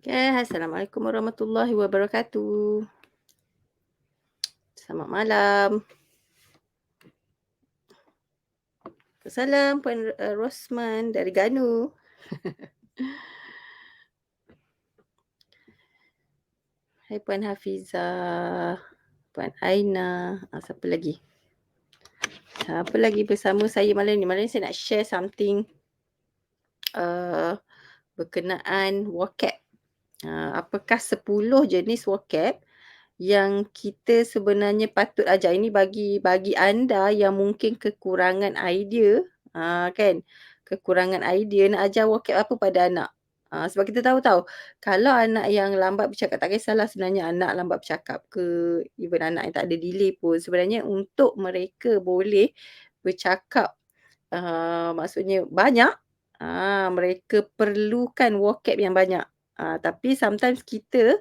Assalamualaikum warahmatullahi wabarakatuh. Selamat malam. Salam Puan, Rosman dari Ganu. Hai Puan Hafizah, Puan Aina, siapa lagi? Siapa lagi bersama saya malam ni? Malam ni saya nak share something berkenaan vocab. Apakah 10 jenis vocab yang kita sebenarnya patut ajar? Ini bagi anda yang mungkin kekurangan idea, kan? Kekurangan idea nak ajar vocab apa pada anak. Sebab kita tahu kalau anak yang lambat bercakap, tak kisahlah sebenarnya anak lambat bercakap ke, even anak yang tak ada delay pun, sebenarnya untuk mereka boleh bercakap, maksudnya banyak, mereka perlukan vocab yang banyak. Tapi sometimes kita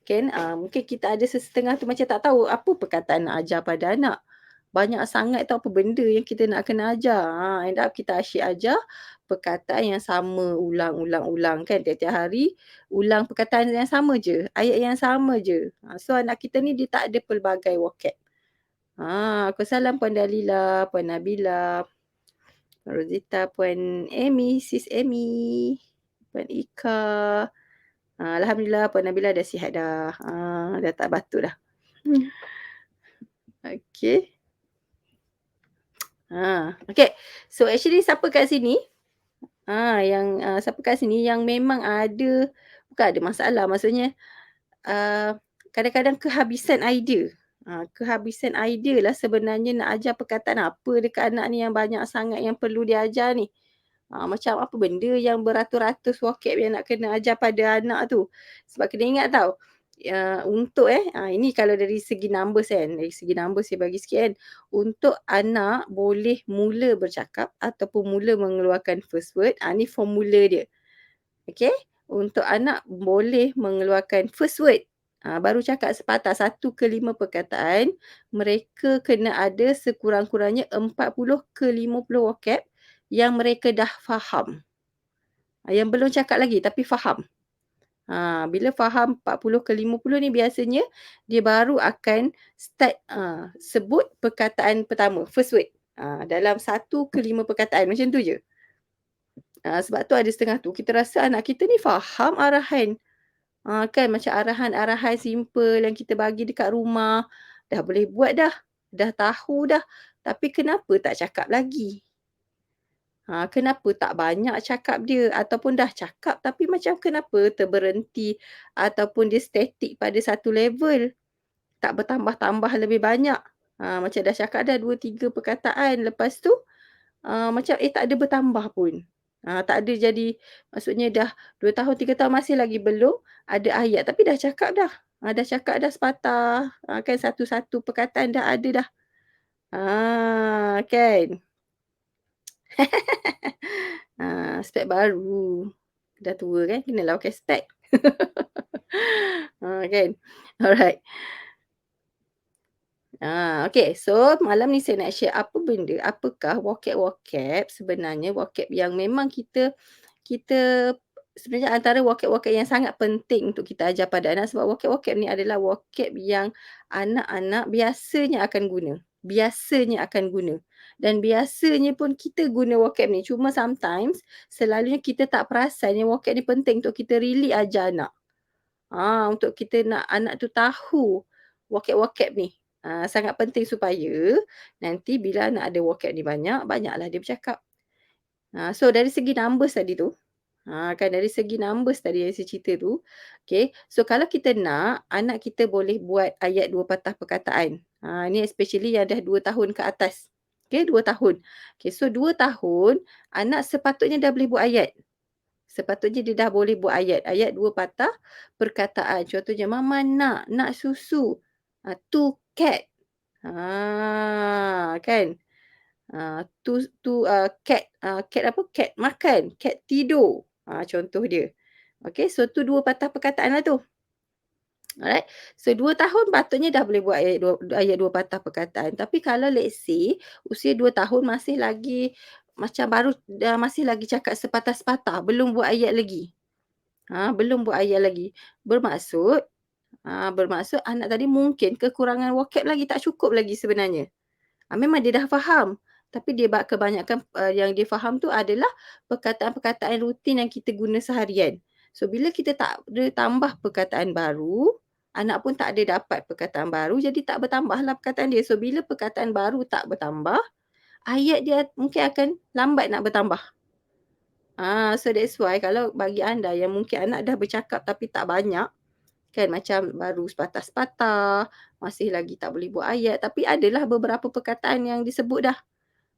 kan, mungkin kita ada sesetengah tu macam tak tahu apa perkataan nak ajar pada anak. Banyak sangat tahu apa benda yang kita nak kena ajar. End up kita asyik ajar perkataan yang sama ulang-ulang kan, tiap-tiap hari ulang perkataan yang sama je, ayat yang sama je. So anak kita ni dia tak ada pelbagai vocab. Aku salam Puan Dalila, Puan Nabila, Puan Rosita, Puan Amy, Sis Amy, Puan Ika. Alhamdulillah Puan Nabila dah sihat dah. Dah tak batuk dah. Okey. Okey. So actually siapa kat sini, siapa kat sini yang memang ada, bukan ada masalah, maksudnya kadang-kadang kehabisan idea. Kehabisan idea lah sebenarnya nak ajar perkataan apa dekat anak ni yang banyak sangat yang perlu diajar ni. Macam apa benda yang beratus-ratus vocab yang nak kena ajar pada anak tu. Sebab kena ingat untuk ini kalau dari segi numbers kan, dari segi numbers saya bagi sikit kan. Untuk anak boleh mula bercakap ataupun mula mengeluarkan first word, ni formula dia. Okey? Untuk anak boleh mengeluarkan first word, baru cakap sepatah 1 ke 5 perkataan, mereka kena ada sekurang-kurangnya 40 ke 50 vocab yang mereka dah faham. Yang belum cakap lagi tapi faham. Bila faham 40 ke 50 ni biasanya dia baru akan start sebut perkataan pertama, first word. Dalam 1 ke 5 perkataan macam tu je. Sebab tu ada setengah tu kita rasa anak kita ni faham arahan. Kan macam arahan-arahan simple yang kita bagi dekat rumah, dah boleh buat dah tahu dah. Tapi kenapa tak cakap lagi? Kenapa tak banyak cakap dia ataupun dah cakap tapi macam kenapa terberhenti ataupun dia statik pada satu level, tak bertambah-tambah lebih banyak. Macam dah cakap dah 2, 3 perkataan lepas tu macam tak ada bertambah pun. Tak ada jadi, maksudnya dah 2 tahun, 3 tahun masih lagi belum ada ayat tapi dah cakap dah. Dah cakap dah sepatah, kan satu-satu perkataan dah ada dah. Kan? Spek baru. Dah tua kan, kenalah pakai spek. Kan? Alright. Okey. So, malam ni saya nak share apakah vocab-vocab sebenarnya, vocab yang memang kita sebenarnya antara vocab-vocab yang sangat penting untuk kita ajar pada anak, sebab vocab-vocab ni adalah vocab yang anak-anak biasanya akan guna. Biasanya akan guna. Dan biasanya pun kita guna vocab ni. Cuma sometimes selalunya kita tak perasan yang vocab ni penting untuk kita really ajar anak. Untuk kita nak anak tu tahu vocab-vocab ni. Sangat penting supaya nanti bila anak ada vocab ni banyak, banyaklah dia bercakap. So dari segi numbers tadi tu, kan dari segi numbers tadi yang saya cerita tu, okey. So kalau kita nak anak kita boleh buat ayat 2 patah perkataan. Ni especially yang dah 2 tahun ke atas. Okey, 2 tahun. Okey, so 2 tahun anak sepatutnya dah boleh buat ayat. Sepatutnya dia dah boleh buat ayat. Ayat 2 patah perkataan. Contohnya, mama nak susu. Tu cat. Kan? Cat, cat apa? Cat makan. Cat tidur. Contoh dia. Okey, so tu 2 patah perkataan lah tu. Alright. So 2 tahun patutnya dah boleh buat ayat 2 patah perkataan. Tapi kalau let's say usia 2 tahun masih lagi macam baru masih lagi cakap sepatah-sepatah, belum buat ayat lagi. Belum buat ayat lagi. Bermaksud bermaksud anak tadi mungkin kekurangan vocab lagi, tak cukup lagi sebenarnya. Memang dia dah faham, tapi dia kebanyakan, yang dia faham tu adalah perkataan-perkataan rutin yang kita guna seharian. So, bila kita tak ada tambah perkataan baru, anak pun tak ada dapat perkataan baru, jadi tak bertambahlah perkataan dia. So, bila perkataan baru tak bertambah, ayat dia mungkin akan lambat nak bertambah. So that's why kalau bagi anda yang mungkin anak dah bercakap tapi tak banyak, kan macam baru sepatah-sepatah, masih lagi tak boleh buat ayat, tapi adalah beberapa perkataan yang disebut dah.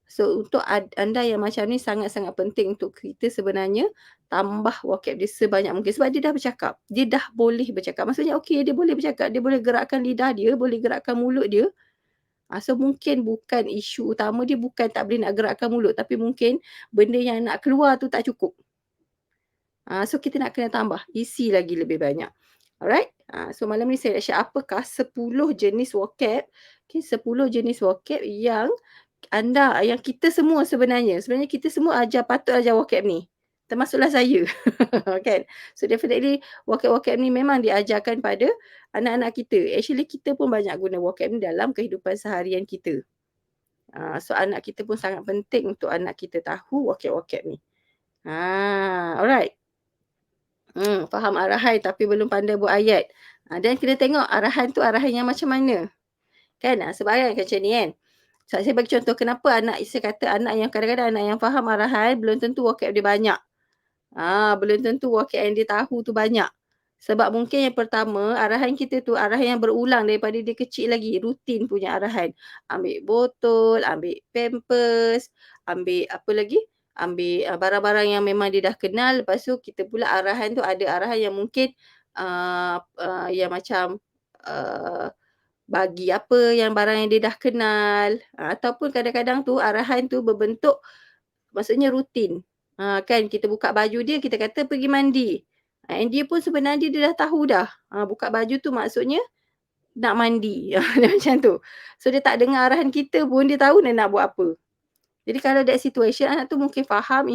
So untuk anda yang macam ni sangat-sangat penting untuk kita sebenarnya tambah vocab dia sebanyak mungkin sebab dia dah bercakap. Dia dah boleh bercakap. Maksudnya okey dia boleh bercakap, dia boleh gerakkan lidah dia, boleh gerakkan mulut dia. So mungkin bukan isu utama dia bukan tak boleh nak gerakkan mulut tapi mungkin benda yang nak keluar tu tak cukup. So kita nak kena tambah, isi lagi lebih banyak. Alright? So malam ni saya nak share apakah 10 jenis vocab, okay, 10 jenis vocab yang yang kita semua sebenarnya kita semua patut ajar vocab ni. Termasuklah saya. Kan? So definitely vocab-vocab ni memang diajarkan pada anak-anak kita. Actually kita pun banyak guna vocab ni dalam kehidupan seharian kita. So anak kita pun sangat penting untuk anak kita tahu vocab-vocab ni. Alright. Faham arahan tapi belum pandai buat ayat. Dan kena tengok arahan tu arahan yang macam mana. Kan? Sebarang macam ni kan. So, saya bagi contoh kenapa saya kata anak yang kadang-kadang anak yang faham arahan belum tentu vocab dia banyak. Belum tentu vocab yang dia tahu tu banyak. Sebab mungkin yang pertama, arahan kita tu arahan yang berulang daripada dia kecil lagi. Rutin punya arahan. Ambil botol, ambil pampers, ambil apa lagi? Ambil barang-barang yang memang dia dah kenal. Lepas tu kita pula arahan tu ada arahan yang mungkin yang macam uh, bagi apa yang barang yang dia dah kenal. Ataupun kadang-kadang tu arahan tu berbentuk maksudnya rutin. Kan kita buka baju dia, kita kata pergi mandi. And dia pun sebenarnya dia dah tahu dah. Buka baju tu maksudnya nak mandi. Dia macam tu. So dia tak dengar arahan kita pun dia tahu dia nak buat apa. Jadi kalau that situation anak tu mungkin faham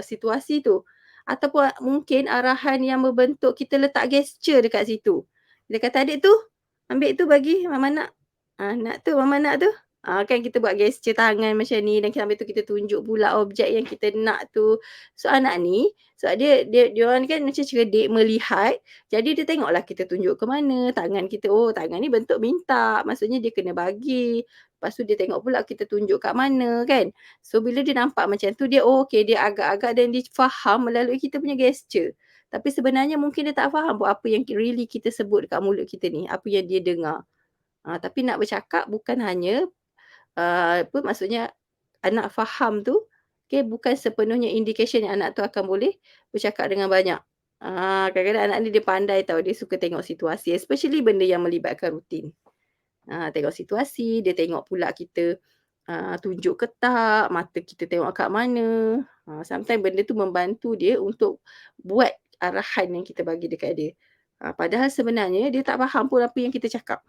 situasi tu. Ataupun mungkin arahan yang berbentuk kita letak gesture dekat situ. Dia kata adik tu ambil tu bagi mama nak. Nak tu mama nak tu. Kan kita buat gesture tangan macam ni dan sambil tu kita tunjuk pula objek yang kita nak tu. So anak ni sebab dia orang kan macam cerdik melihat. Jadi dia tengoklah kita tunjuk ke mana tangan kita. Oh tangan ni bentuk minta. Maksudnya dia kena bagi. Lepas tu dia tengok pula kita tunjuk kat mana kan. So bila dia nampak macam tu dia okey dia agak-agak dan dia faham melalui kita punya gesture. Tapi sebenarnya mungkin dia tak faham buat apa yang really kita sebut dekat mulut kita ni. Apa yang dia dengar. Tapi nak bercakap bukan hanya apa maksudnya anak faham tu bukan sepenuhnya indication yang anak tu akan boleh bercakap dengan banyak. Kadang-kadang anak ni dia pandai tahu dia suka tengok situasi especially benda yang melibatkan rutin. Tengok situasi, dia tengok pula kita tunjuk ke tak, mata kita tengok kat mana. Sometimes benda tu membantu dia untuk buat arahan yang kita bagi dekat dia. Padahal sebenarnya dia tak faham pun apa yang kita cakap.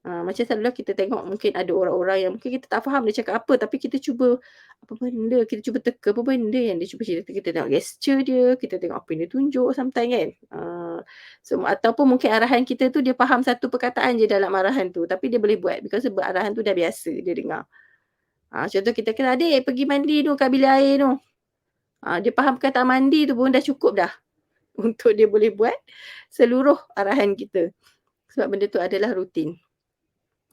Macam selalulah kita tengok mungkin ada orang-orang yang mungkin kita tak faham dia cakap apa tapi kita cuba apa benda, kita cuba teka apa benda yang dia cuba cerita. Kita tengok gesture dia, kita tengok apa yang dia tunjuk sometimes kan. So ataupun mungkin arahan kita tu dia faham satu perkataan je dalam arahan tu tapi dia boleh buat because sebab arahan tu dah biasa dia dengar. Contoh kita kata adik pergi mandi tu kat bilik air tu. Dia faham perkataan mandi tu pun dah cukup dah untuk dia boleh buat seluruh arahan kita. Sebab benda tu adalah rutin.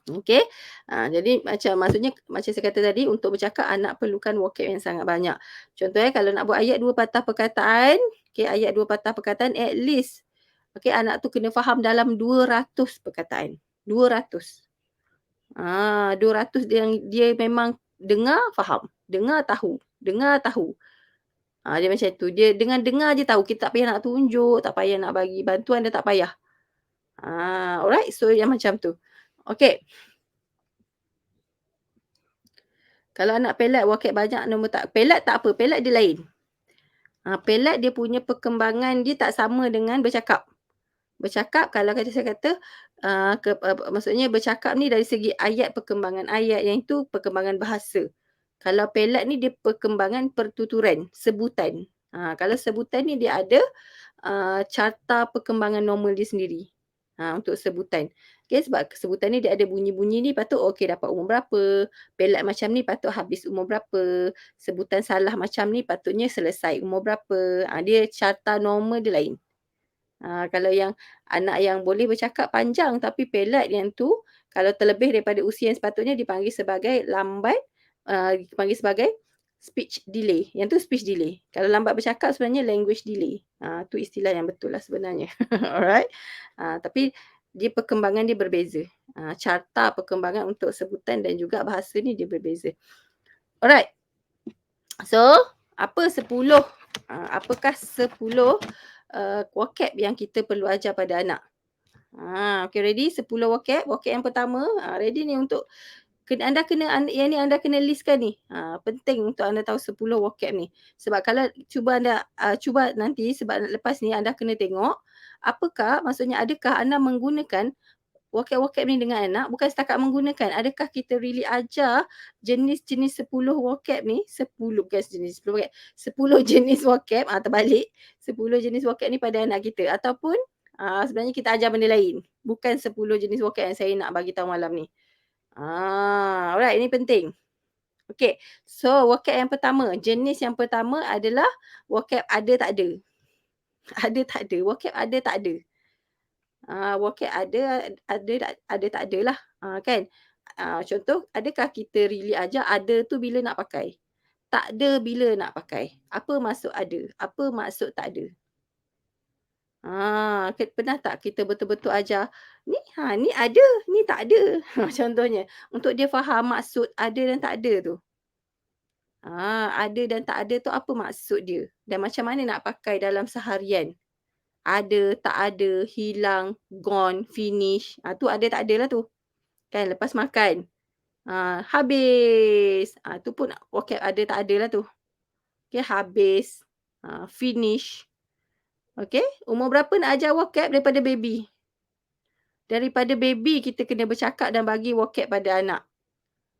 Okey. Jadi maksudnya macam saya kata tadi untuk bercakap anak perlukan vocab yang sangat banyak. Contohnya kalau nak buat ayat 2 patah perkataan, ayat 2 patah perkataan at least anak tu kena faham dalam 200 perkataan. 200. 200 dia memang dengar faham, dengar tahu, dengar tahu. Dia macam tu. Dia dengan dengar je tahu, kita tak payah nak tunjuk, tak payah nak bagi bantuan, dia tak payah. Alright, so yang macam tu. Okey. Kalau anak pelat vocab banyak nombor tak. Pelat tak apa, pelat dia lain. Pelat dia punya perkembangan dia tak sama dengan bercakap. Bercakap kalau saya kata maksudnya bercakap ni dari segi ayat, perkembangan ayat yang itu perkembangan bahasa. Kalau pelat ni dia perkembangan pertuturan, sebutan. Kalau sebutan ni dia ada carta perkembangan normal dia sendiri. Untuk sebutan. Okey, sebab sebutan ni dia ada bunyi-bunyi ni patut okey dapat umur berapa, pelat macam ni patut habis umur berapa, sebutan salah macam ni patutnya selesai umur berapa. Dia carta normal dia lain. Kalau yang anak yang boleh bercakap panjang tapi pelat yang tu, kalau terlebih daripada usia yang sepatutnya dipanggil sebagai lambat, dipanggil sebagai speech delay. Yang tu speech delay. Kalau lambat bercakap sebenarnya language delay. Tu istilah yang betul lah sebenarnya. Alright. Tapi dia perkembangan dia berbeza. Carta perkembangan untuk sebutan dan juga bahasa ni dia berbeza. Alright. So, apakah 10 vocab yang kita perlu ajar pada anak? Okay, ready? 10 vocab. Vocab yang pertama, ready ni untuk yang ni anda kena listkan ni. Penting untuk anda tahu 10 vocab ni. Sebab kalau cuba nanti sebab lepas ni anda kena tengok maksudnya adakah anda menggunakan vocab-vocab ni dengan anak bukan setakat menggunakan. Adakah kita really ajar jenis-jenis 10 vocab ni, 10 bukan jenis 10 vocab, 10 jenis vocab, terbalik, 10 jenis vocab ni pada anak kita ataupun sebenarnya kita ajar benda lain. Bukan 10 jenis vocab yang saya nak bagi tahu malam ni. Alright, ini penting. Okay, so vocab yang pertama, jenis yang pertama adalah vocab ada tak ada. Ada tak ada, vocab ada tak ada. Vocab ada tak ada lah. Kan? Contoh, adakah kita really ajar ada tu bila nak pakai? Tak ada bila nak pakai. Apa maksud ada? Apa maksud tak ada? Pernah tak kita betul-betul ajar, ni ada, ni tak ada. Contohnya, untuk dia faham maksud ada dan tak ada tu. Ada dan tak ada tu apa maksud dia? Dan macam mana nak pakai dalam seharian? Ada, tak ada, hilang, gone, finish. Tu ada tak ada lah tu. Kan lepas makan. Habis. Tu pun vocab ada tak ada lah tu. Okay, habis. Finish. Okay, umur berapa nak ajar vocab daripada baby? Daripada baby kita kena bercakap dan bagi vocab pada anak.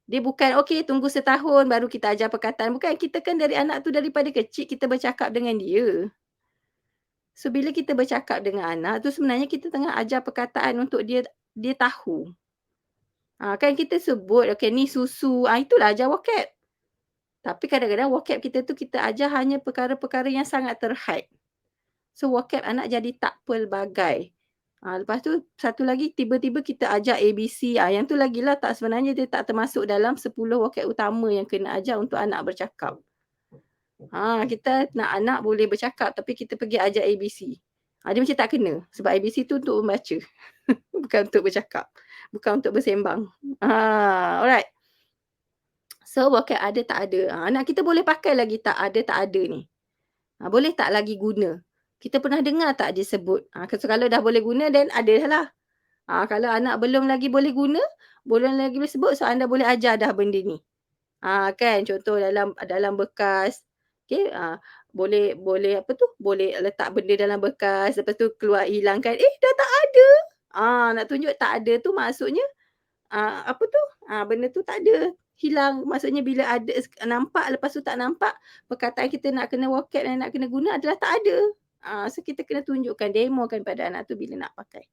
Dia bukan okey tunggu setahun baru kita ajar perkataan. Bukan, kita kan dari anak tu daripada kecil kita bercakap dengan dia. So bila kita bercakap dengan anak tu sebenarnya kita tengah ajar perkataan untuk dia tahu. Kan kita sebut okey ni susu, itulah ajar vocab. Tapi kadang-kadang vocab kita tu kita ajar hanya perkara-perkara yang sangat terhad. So vocab anak jadi tak pelbagai. Lepas tu satu lagi tiba-tiba kita ajar ABC. Yang tu lagilah sebenarnya dia tak termasuk dalam 10 vocab utama yang kena ajar untuk anak bercakap. Kita nak anak boleh bercakap tapi kita pergi ajar ABC. Dia macam tak kena sebab ABC tu untuk membaca. Bukan untuk bercakap. Bukan untuk bersembang. Alright. So vocab ada tak ada. Anak kita boleh pakai lagi tak ada ni. Boleh tak lagi guna. Kita pernah dengar tak dia sebut. So kalau dah boleh guna then ada lah. Kalau anak belum lagi boleh guna, belum lagi boleh sebut, so anda boleh ajar dah benda ni. Kan contoh dalam bekas. Okey, boleh apa tu? Boleh letak benda dalam bekas, lepas tu keluar hilangkan, dah tak ada. Nak tunjuk tak ada tu maksudnya apa tu? Benda tu tak ada. Hilang. Maksudnya bila ada nampak lepas tu tak nampak, perkataan kita nak kena vocab dan nak kena guna adalah tak ada. So kita kena tunjukkan, demokan pada anak tu bila nak pakai.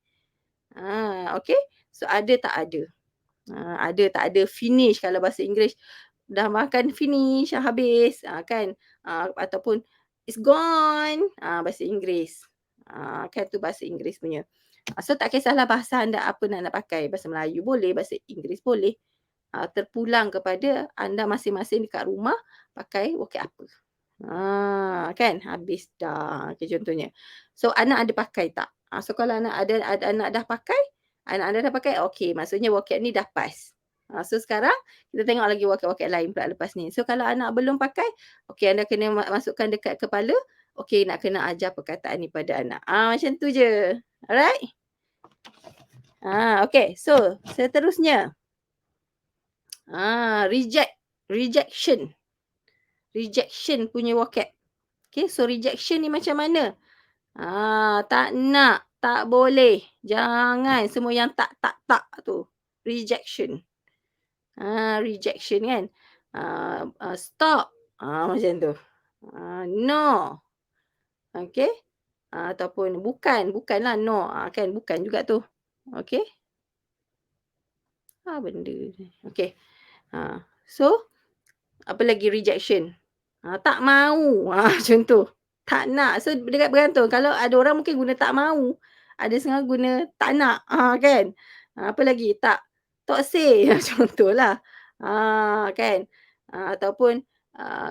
Okey. So ada tak ada. Ada tak ada, finish kalau bahasa Inggeris. Dah makan finish, habis. Kan. Ataupun it's gone. Bahasa Inggeris. Kan tu bahasa Inggeris punya. So tak kisahlah bahasa anda apa nak pakai. Bahasa Melayu boleh, bahasa Inggeris boleh. Terpulang kepada anda masing-masing dekat rumah pakai vocab apa. Kan habis dah. Okay, contohnya. So anak ada pakai tak? So kalau anak anak dah pakai, anak anda dah pakai, okey, maksudnya vocab ni dah pas. So sekarang kita tengok lagi vocab-vocab lain pula lepas ni. So kalau anak belum pakai, okey anda kena masukkan dekat kepala, okey nak kena ajar perkataan ni pada anak. Macam tu je. Alright? Okay, so seterusnya. Rejection. Rejection punya vocab. Okay, so rejection ni macam mana? Tak nak, tak boleh, jangan, semua yang tak tu. Rejection. Rejection kan. Stop. Macam tu. No. okey. Ataupun bukan, bukanlah, no, kan bukan juga tu. Okey, benda ni? Okey, so apa lagi rejection. Tak mau, macam tu. Tak nak, so dekat bergantung kalau ada orang mungkin guna tak mau, ada setengah guna tak nak, kan. Apa lagi, tak say, macam tu lah. Kan. Ataupun,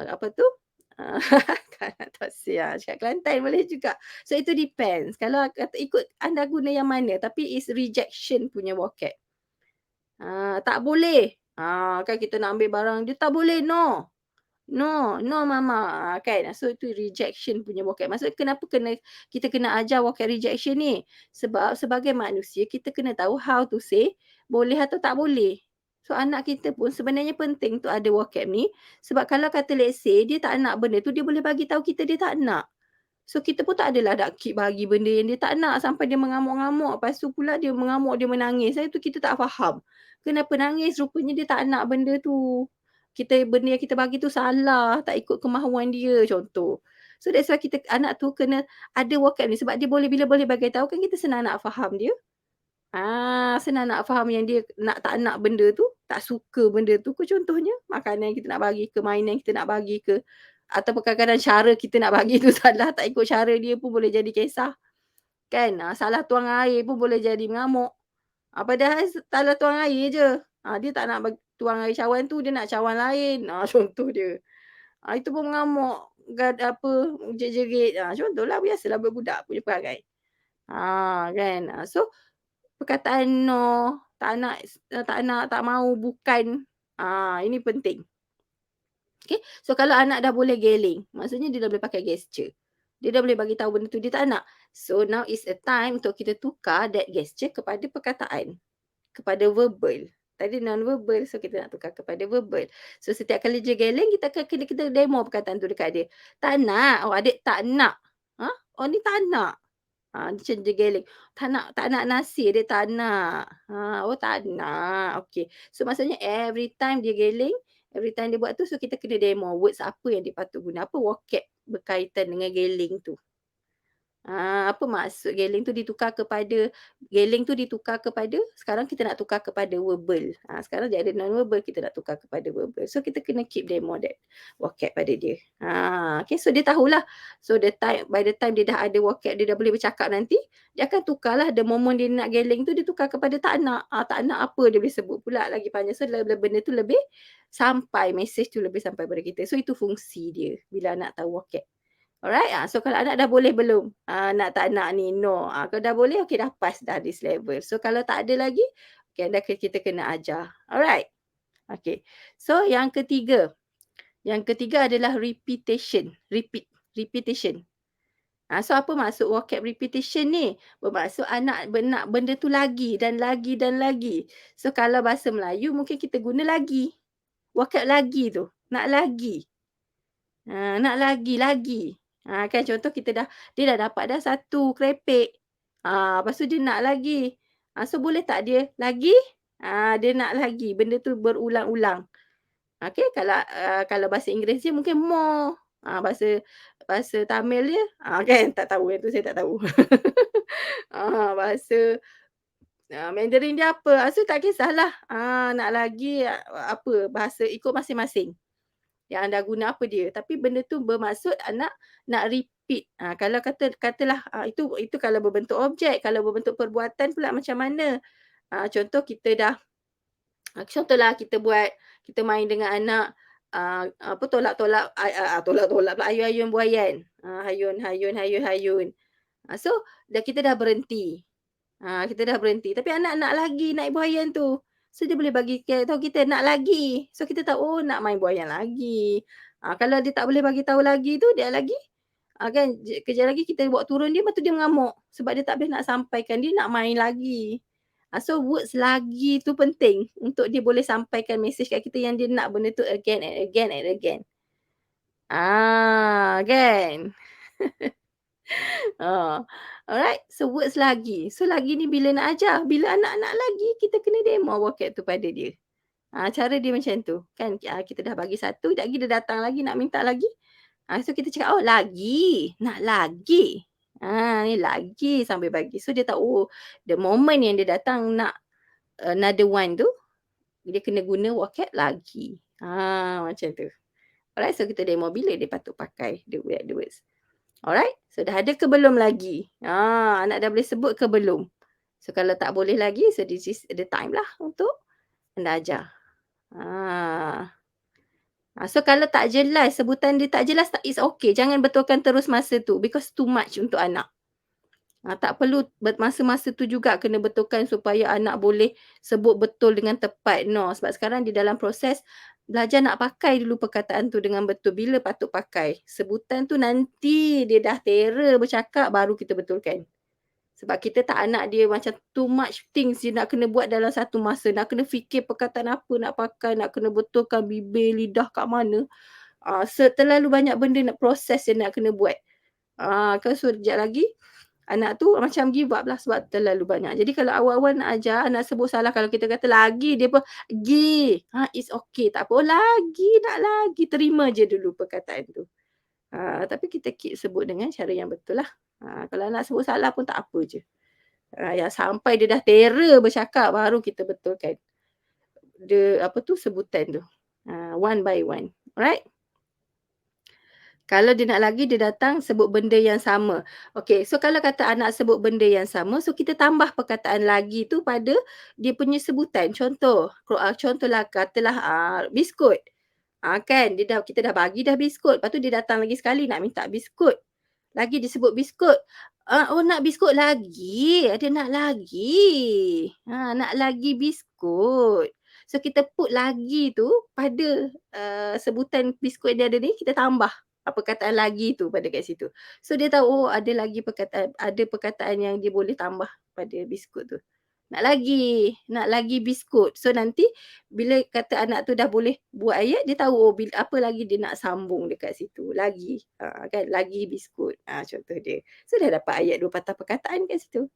apa tu, ah, tak nak tak say, cakap Kelantan boleh juga. So itu depends, kalau kata ikut anda guna yang mana, tapi is rejection punya vocab. Tak boleh, kan kita nak ambil barang dia, "Tak boleh, no." No, no mama, kan. So itu rejection punya vocab. Maksud kenapa kita kena ajar vocab rejection ni? Sebab sebagai manusia kita kena tahu how to say boleh atau tak boleh. So anak kita pun sebenarnya penting untuk ada vocab ni, sebab kalau kata let's say dia tak nak benda tu, dia boleh bagi tahu kita dia tak nak. So kita pun tak adalah nak keep bagi benda yang dia tak nak sampai dia mengamuk-ngamuk. Lepas tu pula dia mengamuk, dia menangis. Itu kita tak faham. Kenapa nangis? Rupanya dia tak nak benda tu. Benda yang kita bagi tu salah, tak ikut kemahuan dia, contoh. So that's why anak tu kena ada vocab ni sebab dia bila boleh bagi tahu kan kita senang nak faham dia. Senang nak faham yang dia tak nak benda tu, tak suka benda tu ke, contohnya makanan yang kita nak bagi ke, mainan yang kita nak bagi ke, ataupun kadang-kadang cara kita nak bagi tu salah, tak ikut cara dia pun boleh jadi kisah, kan. Salah tuang air pun boleh jadi mengamuk. Padahal salah tuang air je. Dia tak nak tuang air cawan tu, dia nak cawan lain. Contoh dia. Itu pun mengamuk, apa, jerit-jerit. Contohlah, biasalah budak-budak punya perangai. Kan. So perkataan no, tak nak, tak mau, bukan, ini penting. Okey, so kalau anak dah boleh geling, maksudnya dia dah boleh pakai gesture. Dia dah boleh bagi tahu benda tu dia tak nak. So now is a time untuk kita tukar that gesture kepada perkataan, kepada verbal. Tadi non-verbal, so kita nak tukar kepada verbal. So setiap kali dia geling, kita demo perkataan tu dekat dia. "Tak nak." "Oh, adik tak nak." "Oh, ni tak nak." Macam dia geleng, "Tak nak nasi, dia tak nak." "Oh, tak nak." Okey. So maksudnya every time dia geleng, every time dia buat tu, so kita kena demo words apa yang dia patut guna, apa vocab berkaitan dengan geleng tu. Apa maksud geling tu ditukar kepada, sekarang kita nak tukar kepada verbal. Sekarang dia ada non-verbal, kita nak tukar kepada verbal. So kita kena keep demo that vocab pada dia. Okay, so dia tahulah. So by the time dia dah ada vocab, dia dah boleh bercakap nanti, dia akan tukarlah the moment dia nak geling tu, dia tukar kepada tak nak. Tak nak apa dia boleh sebut pula lagi panjang. So benda tu lebih sampai, message tu lebih sampai pada kita. So itu fungsi dia bila nak tahu vocab. Alright, so kalau anak dah boleh belum? Nak tak nak ni, no. Kalau dah boleh, okey, dah pass dah this level. So kalau tak ada lagi, okey, dah kita kena ajar. Alright. Okey. So yang ketiga adalah repetition. Repetition. So apa maksud vocab repetition ni? Bermaksud anak nak benda tu lagi dan lagi dan lagi. So kalau bahasa Melayu mungkin kita guna lagi. Vocab lagi tu, nak lagi. Nak lagi. Kan contoh dia dah dapat dah satu kerepek. Lepas tu dia nak lagi. So boleh tak dia lagi? Dia nak lagi. Benda tu berulang-ulang. Okey, kalau bahasa Inggeris dia mungkin more. Bahasa bahasa Tamil dia, kan tak tahu, yang tu saya tak tahu. Bahasa, Mandarin dia apa. So tak kisahlah. Nak lagi, apa, bahasa ikut masing-masing. Yang anda guna apa dia, tapi benda tu bermaksud anak nak repeat. Kalau katalah, itu kalau berbentuk objek, kalau berbentuk perbuatan pula macam mana? Contohlah kita main dengan anak, apa, tolak-tolak pula, ayun-ayun buaian. Hayun. So kita dah berhenti. Tapi anak nak lagi naik buaian tu. So dia boleh bagi tahu kita nak lagi. So kita tahu, oh, nak main buaian lagi. Kalau dia tak boleh bagi tahu lagi tu, dia lagi, kan kejap lagi kita bawa turun dia, lepas tu dia mengamuk. Sebab dia tak boleh nak sampaikan, dia nak main lagi. So words lagi tu penting untuk dia boleh sampaikan mesej kat kita yang dia nak benda tu again and again and again. Kan? Ah, alright. So words lagi. So lagi ni bila nak ajar, bila anak nak lagi, kita kena demo vocab tu pada dia. Cara dia macam tu. Kan kita dah bagi satu, sekejap lagi dia datang lagi nak minta lagi. So kita cakap, "Oh lagi? Nak lagi?" Ni lagi sampai pagi. So dia tahu, oh the moment yang dia datang nak another one tu, dia kena guna vocab lagi. Macam tu. Alright, so kita demo bila dia patut pakai the words. Alright, so dah ada ke belum lagi? Anak dah boleh sebut ke belum? So kalau tak boleh lagi, so this is the time lah untuk anda ajar. Ah. So kalau tak jelas, sebutan dia tak jelas, tak it's okay. Jangan betulkan terus masa tu because too much untuk anak. Tak perlu masa-masa tu juga kena betulkan supaya anak boleh sebut betul dengan tepat. No, sebab sekarang di dalam proses belajar nak pakai dulu perkataan tu dengan betul. Bila patut pakai. Sebutan tu nanti dia dah terror bercakap baru kita betulkan. Sebab kita tak nak dia macam too much things dia nak kena buat dalam satu masa. Nak kena fikir perkataan apa nak pakai, nak kena betulkan bibir, lidah kat mana. Terlalu banyak benda nak proses dia nak kena buat. Kan so sekejap lagi anak tu macam give up lah sebab terlalu banyak. Jadi kalau awal-awal nak ajar, anak sebut salah kalau kita kata lagi, dia pun gi. It's okay. Tak apa. Oh lagi, nak lagi. Terima je dulu perkataan tu. Tapi kita keep sebut dengan cara yang betul lah. Kalau anak sebut salah pun tak apa je. Yang sampai dia dah terror bercakap baru kita betulkan. Sebutan tu. One by one. Alright? Kalau dia nak lagi, dia datang sebut benda yang sama. Okey, so kalau kata anak sebut benda yang sama, so kita tambah perkataan lagi tu pada dia punya sebutan. Contohlah katalah biskut. Kan kita dah bagi dah biskut. Lepas tu dia datang lagi sekali nak minta biskut. Lagi disebut biskut. Oh nak biskut lagi. Dia nak lagi. Nak lagi biskut. So kita put lagi tu pada sebutan biskut dia ada ni, kita tambah perkataan lagi tu pada kat situ. So dia tahu, oh ada perkataan yang dia boleh tambah pada biskut tu. Nak lagi biskut. So nanti bila kata anak tu dah boleh buat ayat, dia tahu apa lagi dia nak sambung dekat situ. Lagi. Kan lagi biskut. Contoh dia. So dah dapat ayat 2 patah perkataan kat situ.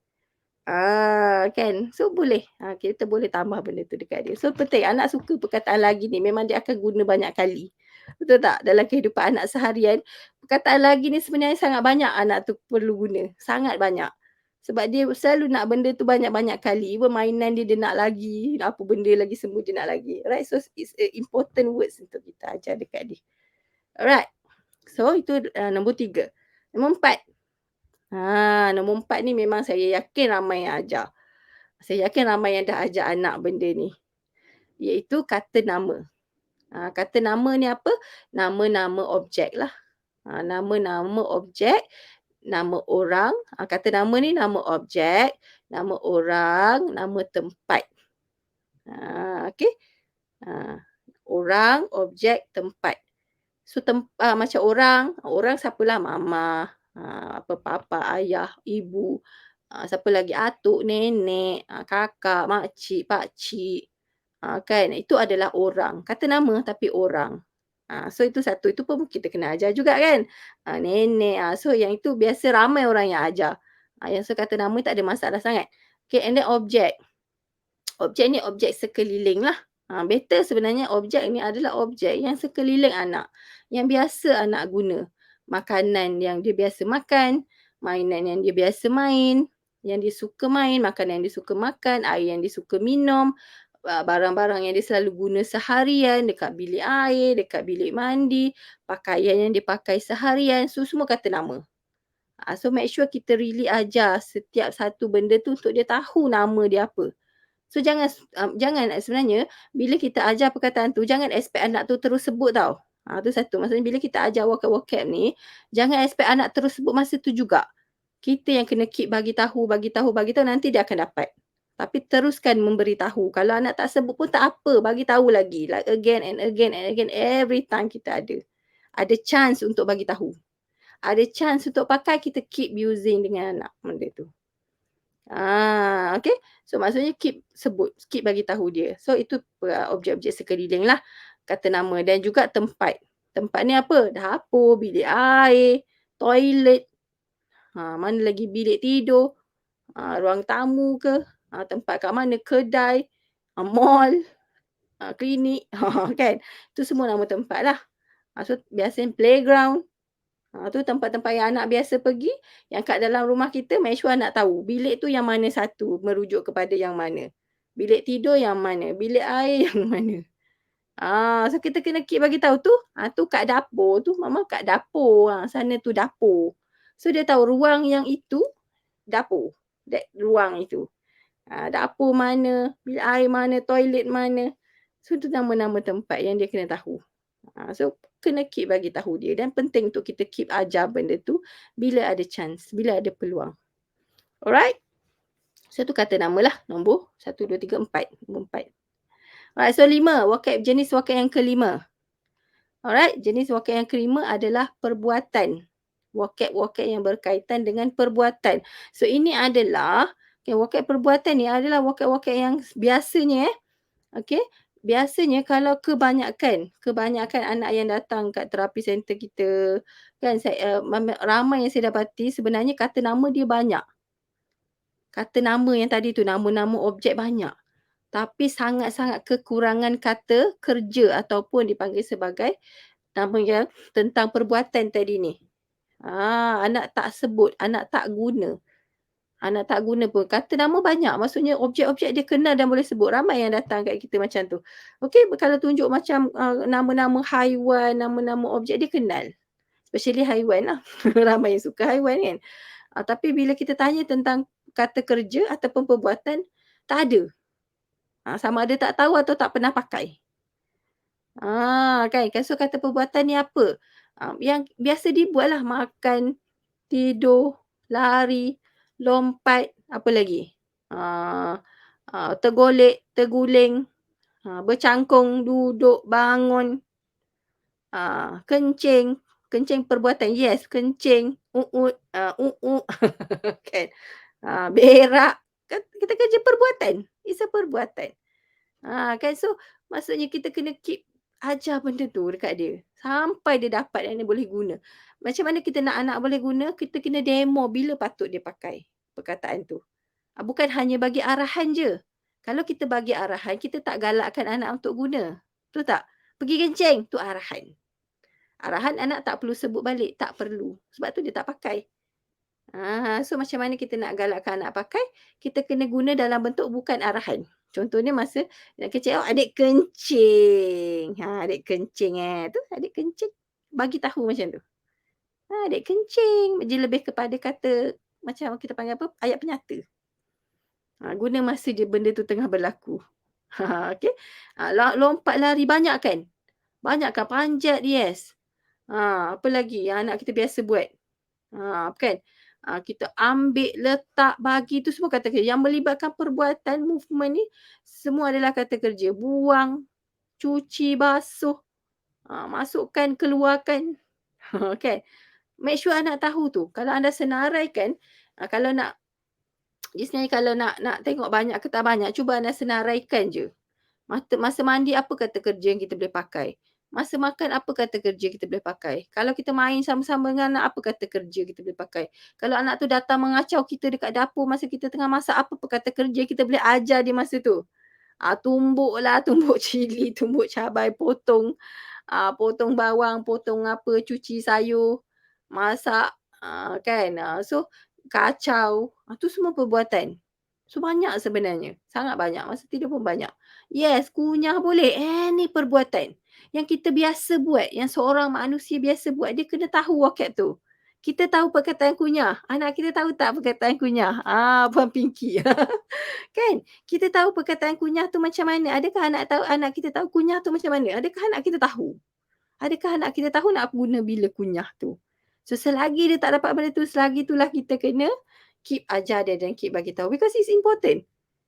Kan. So boleh. Kita boleh tambah benda tu dekat dia. So penting anak suka perkataan lagi ni. Memang dia akan guna banyak kali. Betul tak? Dalam kehidupan anak seharian, perkataan lagi ni sebenarnya sangat banyak anak tu perlu guna. Sangat banyak. Sebab dia selalu nak benda tu banyak-banyak kali. Even mainan dia nak lagi. Apa benda lagi semua dia nak lagi. Right? So it's important words untuk kita ajar dekat dia. Alright. So itu nombor 3. Nombor 4. Nombor 4 ni memang saya yakin ramai yang ajar. Saya yakin ramai yang dah ajar anak benda ni. Iaitu kata nama. Kata nama ni apa? Nama-nama objek lah. Nama-nama objek, nama orang. Kata nama ni nama objek, nama orang, nama tempat. Okey. Orang, objek, tempat. So macam orang siapalah mama, papa, ayah, ibu. Siapa lagi? Atuk, nenek, kakak, makcik, pakcik. Kan itu adalah orang. Kata nama tapi orang. So itu satu. Itu pun kita kena ajar juga kan. Nenek. So yang itu biasa ramai orang yang ajar. Yang kata nama tak ada masalah sangat. Okay, and then objek. Objek ni objek sekeliling lah. Better sebenarnya objek ni adalah objek yang sekeliling anak. Yang biasa anak guna. Makanan yang dia biasa makan. Mainan yang dia biasa main. Yang dia suka main. Makanan yang dia suka makan. Air yang dia suka minum. Barang-barang yang dia selalu guna seharian. Dekat bilik air. Dekat bilik mandi. Pakaian yang dia pakai seharian. So semua kata nama. So make sure kita really ajar setiap satu benda tu untuk dia tahu nama dia apa. So jangan sebenarnya bila kita ajar perkataan tu jangan expect anak tu terus sebut tau. Tu satu. Maksudnya bila kita ajar vocab ni, jangan expect anak terus sebut masa tu juga. Kita yang kena keep bagi tahu nanti dia akan dapat. Tapi teruskan memberitahu. Kalau anak tak sebut pun tak apa, bagi tahu lagi. Like again and again and again every time kita ada. Ada chance untuk bagi tahu. Ada chance untuk pakai, kita keep using dengan anak benda tu. Okay. So maksudnya keep bagi tahu dia. So itu objek-objek sekeliling lah. Kata nama dan juga tempat. Tempat ni apa? Dapur, bilik air, toilet. Mana lagi bilik tidur. Ruang tamu ke. Tempat kat mana? Kedai. Mall. Klinik. Kan? Itu semua nama tempat lah. So biasanya playground. Tu tempat-tempat yang anak biasa pergi, yang kat dalam rumah kita make sure anak tahu bilik tu yang mana satu, merujuk kepada yang mana. Bilik tidur yang mana, bilik air yang mana. So kita kena keep bagi tahu tu, tu kat dapur tu, mama kat dapur, sana tu dapur. So dia tahu ruang yang itu dapur, ruang itu. Dapur mana, bilik air mana, toilet mana. So tu nama-nama tempat yang dia kena tahu. So kena keep bagi tahu dia dan penting untuk kita keep ajar benda tu bila ada chance, bila ada peluang. Alright? So tu kata nama lah, nombor 1, 2, 3, 4. Nombor 4. Alright, so 5, jenis wakil yang kelima. Alright, jenis wakil yang kelima adalah perbuatan. Wakil-wakil yang berkaitan dengan perbuatan. So ini adalah, wakil perbuatan ni adalah wakil-wakil yang biasanya okey, biasanya kalau kebanyakan anak yang datang kat terapi center kita, kan ramai yang saya dapati sebenarnya kata nama dia banyak. Kata nama yang tadi tu, nama-nama objek banyak. Tapi sangat-sangat kekurangan kata kerja ataupun dipanggil sebagai nama yang tentang perbuatan tadi ni. Anak tak sebut, anak tak guna. Anak tak guna pun. Kata nama banyak. Maksudnya objek-objek dia kenal dan boleh sebut. Ramai yang datang kat kita macam tu. Okey, kalau tunjuk macam nama-nama haiwan, nama-nama objek dia kenal. Especially haiwan lah. Ramai yang suka haiwan kan. Tapi bila kita tanya tentang kata kerja ataupun perbuatan, tak ada. Sama ada tak tahu atau tak pernah pakai. Kan. So kata perbuatan ni apa? Yang biasa dibuat lah. Makan, tidur, lari, lompat, apa lagi? Tergolek, terguling, bercangkung, duduk, bangun, kencing. Kencing perbuatan, yes, kencing, uut, kan. Berak, kan kita kerja perbuatan. It's a perbuatan. Kan, so maksudnya kita kena keep ajar benda tu dekat dia. Sampai dia dapat dan dia boleh guna. Macam mana kita nak anak boleh guna, kita kena demo bila patut dia pakai perkataan tu. Bukan hanya bagi arahan je. Kalau kita bagi arahan, kita tak galakkan anak untuk guna. Betul tak? Pergi kencing, tu arahan. Arahan anak tak perlu sebut balik, tak perlu. Sebab tu dia tak pakai. So macam mana kita nak galakkan anak pakai, kita kena guna dalam bentuk bukan arahan. Contohnya masa anak kecil, adik kencing. Adik kencing tu, adik kencing. Bagi tahu macam tu. Adik kencing. Dia lebih kepada kata, macam kita panggil apa, ayat penyata. Guna masa je benda tu tengah berlaku. Okey. Lompat lari banyak kan? Banyak kan? Panjat, yes. Apa lagi yang anak kita biasa buat? Kan? Kita ambil, letak, bagi tu semua kata kerja. Yang melibatkan perbuatan, movement ni semua adalah kata kerja. Buang, cuci, basuh, masukkan, keluarkan. Kan? Make sure anak tahu tu. Kalau anda senaraikan, kalau nak, dia sebenarnya kalau nak tengok banyak ke tak banyak, cuba anda senaraikan je. Masa mandi apa kata kerja yang kita boleh pakai? Masa makan apa kata kerja kita boleh pakai? Kalau kita main sama-sama dengan anak apa kata kerja kita boleh pakai? Kalau anak tu datang mengacau kita dekat dapur masa kita tengah masak apa kata kerja kita boleh ajar dia masa tu? Tumbuk lah, tumbuk cili, tumbuk cabai, potong. Potong bawang, potong apa, cuci sayur, masak, kan. So kacau, tu semua perbuatan. So banyak sebenarnya, sangat banyak, masa tidur pun banyak. Yes, kunyah boleh, any perbuatan yang kita biasa buat, yang seorang manusia biasa buat, dia kena tahu waktu tu. Kita tahu perkataan kunyah, anak kita tahu tak perkataan kunyah? Puan Pinky. Kan? Kita tahu perkataan kunyah tu macam mana? Adakah anak kita tahu kunyah tu macam mana? Adakah anak kita tahu? Adakah anak kita tahu nak guna bila kunyah tu? So selagi dia tak dapat benda tu, selagi itulah kita kena keep ajar dia dan keep bagi tahu because it's important.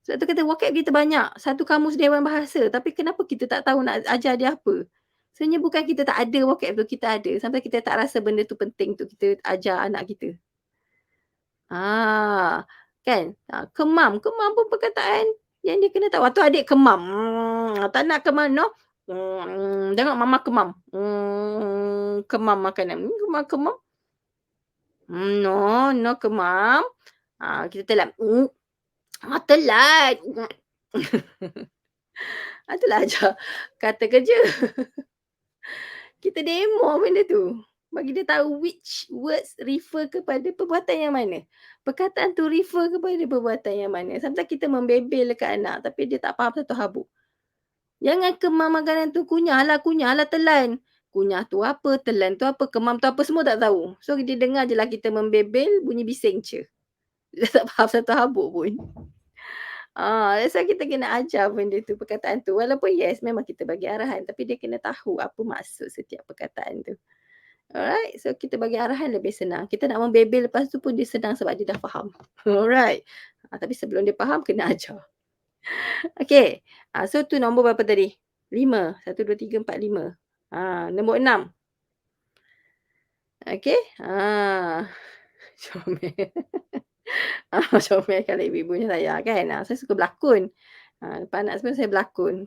Sebab tu kata vocab kita banyak, satu kamus Dewan Bahasa, tapi kenapa kita tak tahu nak ajar dia apa? Sebenarnya bukan kita tak ada vocab tu, kita ada. Sampai kita tak rasa benda tu penting untuk kita ajar anak kita. Kan? Kemam pun perkataan yang dia kena tahu. Tu adik kemam. Tak nak kemam, no? Tengok mama kemam. Kemam makanan. Kemam. No kemam. Kita telan. Telat. Itulah ajar kata kerja. Kita demo benda tu. Bagi dia tahu which words refer kepada perbuatan yang mana. Perkataan tu refer kepada perbuatan yang mana. Sometimes kita membebel dekat anak tapi dia tak faham satu habuk. Jangan kemam makanan tu, kunyah lah telan. Kunyah tu apa, telan tu apa, kemam tu apa, semua tak tahu. So dia dengar je lah kita membebel, bunyi bising je. Dia tak faham satu habuk pun. That's why kita kena ajar benda tu, perkataan tu. Walaupun yes, memang kita bagi arahan, tapi dia kena tahu apa maksud setiap perkataan tu. Alright, so kita bagi arahan lebih senang. Kita nak membebel lepas tu pun dia senang sebab dia dah faham. Alright. Tapi sebelum dia faham, kena ajar. Okay. So tu nombor berapa tadi? 5. 1, 2, 3, 4, 5. Nombor 6. Okay. Comel. Comel kalau ibu-ibunya saya kan. Saya suka berlakon. Lepas anak sebenarnya saya berlakon.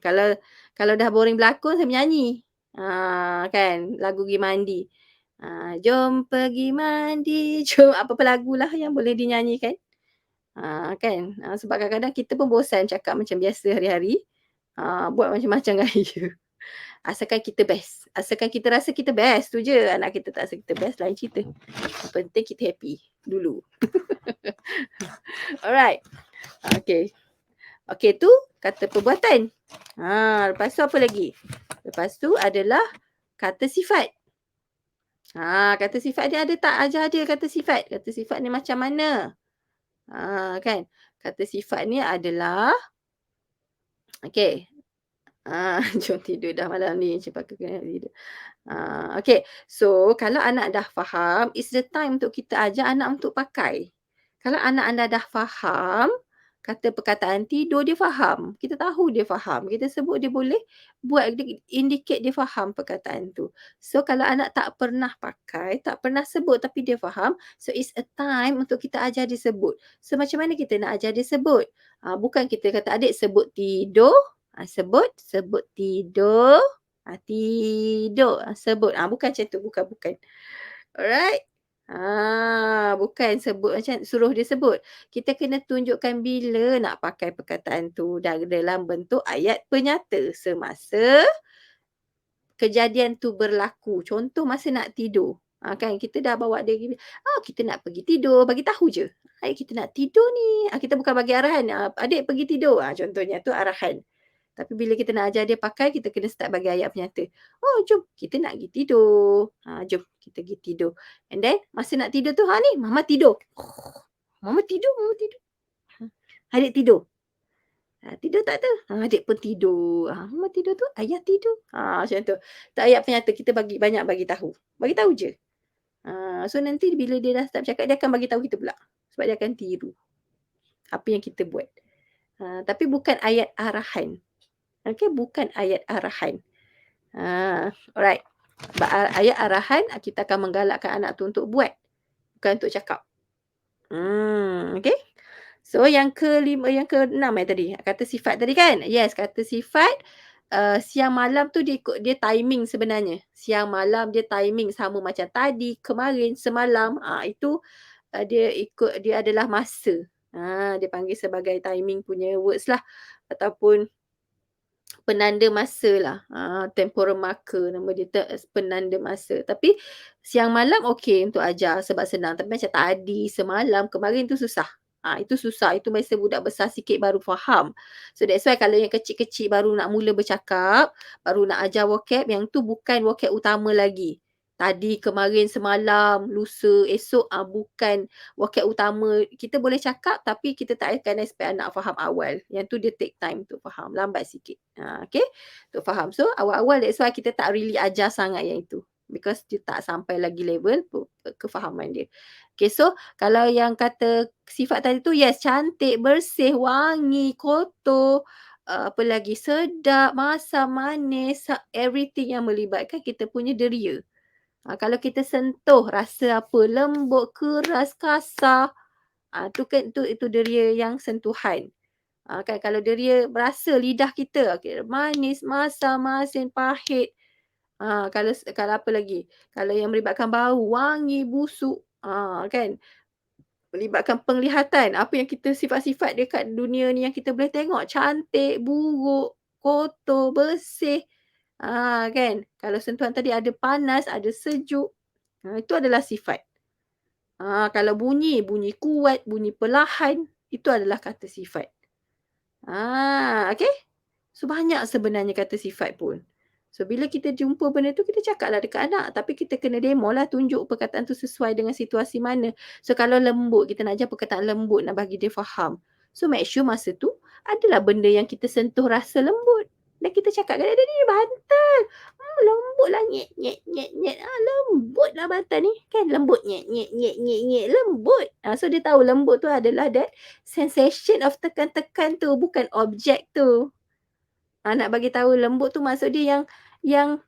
Kalau dah boring berlakon, saya menyanyi. Kan, lagu pergi mandi. Jom pergi mandi, jom apa-apa lagulah yang boleh dinyanyikan. Kan. Sebab kadang-kadang kita pun bosan cakap macam biasa hari-hari. Buat macam-macam gaya. Asalkan kita best. Asalkan kita rasa kita best tu je. Anak kita tak rasa kita best, lain cerita. Yang penting kita happy dulu. Alright. Okay. Okay tu kata perbuatan. Lepas tu apa lagi? Lepas tu adalah kata sifat. Kata sifat dia ada tak? Ajar dia kata sifat. Kata sifat ni macam mana? Kan? Kata sifat ni adalah okay. Jom tidur dah malam ni. Cepat kena tidur. Okay. So, kalau anak dah faham, it's the time untuk kita ajar anak untuk pakai. Kalau anak anda dah faham, kata perkataan tidur, dia faham. Kita tahu dia faham. Kita sebut dia boleh buat, indicate dia faham perkataan tu. So, kalau anak tak pernah pakai, tak pernah sebut tapi dia faham, so it's a time untuk kita ajar dia sebut. So, macam mana kita nak ajar dia sebut? Bukan kita kata adik sebut tidur, sebut tidur, tidur, sebut. Bukan macam tu, bukan. Alright. Bukan sebut macam suruh dia sebut. Kita kena tunjukkan bila nak pakai perkataan tu dalam bentuk ayat penyata semasa kejadian tu berlaku. Contoh masa nak tidur. Kan kita dah bawa dia kita nak pergi tidur, bagi tahu je. Adik kita nak tidur ni. Kita bukan bagi arahan. Adik pergi tidur. Contohnya tu arahan. Tapi bila kita nak ajar dia pakai, kita kena start bagi ayat penyata. Jom kita nak pergi tidur. Jom kita pergi tidur. And then masa nak tidur tu, ni mama tidur. Mama tidur. Adik tidur. Tidur tak tu? Adik pun tidur. Mama tidur tu, ayah tidur. Macam tu. Tak ayat penyata, kita banyak bagi tahu. Bagi tahu je. So nanti bila dia dah start bercakap, dia akan bagi tahu kita pula. Sebab dia akan tiru apa yang kita buat. Tapi bukan ayat arahan. Okay, bukan ayat arahan. Alright. Ayat arahan, kita akan menggalakkan anak tu untuk buat. Bukan untuk cakap. Okay. So, yang ke-6 tadi. Kata sifat tadi kan? Yes, kata sifat. Siang malam tu dia timing sebenarnya. Siang malam dia timing sama macam tadi, kemarin, semalam. Itu dia adalah masa. Dia panggil sebagai timing punya words lah. Ataupun penanda masa lah. Temporal marker nama dia, penanda masa. Tapi siang malam okey untuk ajar sebab senang. Tapi macam tadi, semalam, kemarin tu susah. Itu susah. Itu masa budak besar sikit baru faham. So that's why kalau yang kecil-kecil baru nak mula bercakap, baru nak ajar vocab, yang tu bukan vocab utama lagi. Tadi, kemarin, semalam, lusa, esok, bukan vocab utama. Kita boleh cakap tapi kita tak akan expect anak faham awal. Yang tu dia take time untuk faham. Lambat sikit. Okay? Untuk faham. So, awal-awal that's why kita tak really ajar sangat yang itu. Because dia tak sampai lagi level kefahaman dia. Okay, so kalau yang kata sifat tadi tu, yes, cantik, bersih, wangi, kotor, apa lagi, sedap, masam, manis, everything yang melibatkan kita punya deria. Kalau kita sentuh rasa apa, lembut, keras, kasar, itu deria yang sentuhan. Kan kalau deria berasa lidah kita, manis, masam, masin, pahit. Kalau apa lagi? Kalau yang melibatkan bau, wangi, busuk, kan? Melibatkan penglihatan, apa yang kita sifat-sifat dekat dunia ni yang kita boleh tengok, cantik, buruk, kotor, bersih. Kan? Kalau sentuhan tadi ada panas, ada sejuk. Itu adalah sifat. Kalau bunyi, bunyi kuat, bunyi perlahan, itu adalah kata sifat. Okey? So, banyak sebenarnya kata sifat pun. So, bila kita jumpa benda tu, kita cakaplah dekat anak. Tapi kita kena demolah, tunjuk perkataan tu sesuai dengan situasi mana. So, kalau lembut, kita nak ajar perkataan lembut, nak bagi dia faham. So, make sure masa tu, adalah benda yang kita sentuh rasa lembut. Dan kita cakap dengan dia, "Ni bantal. Lembutlah, nyek, nyek, nyek, nyek. Lembutlah bantal ni. Kan lembut, nyek, nyek, nyek, nyek, nyek. Lembut." So, dia tahu lembut tu adalah that sensation of tekan-tekan tu, bukan objek tu. Nak bagi tahu lembut tu maksud dia yang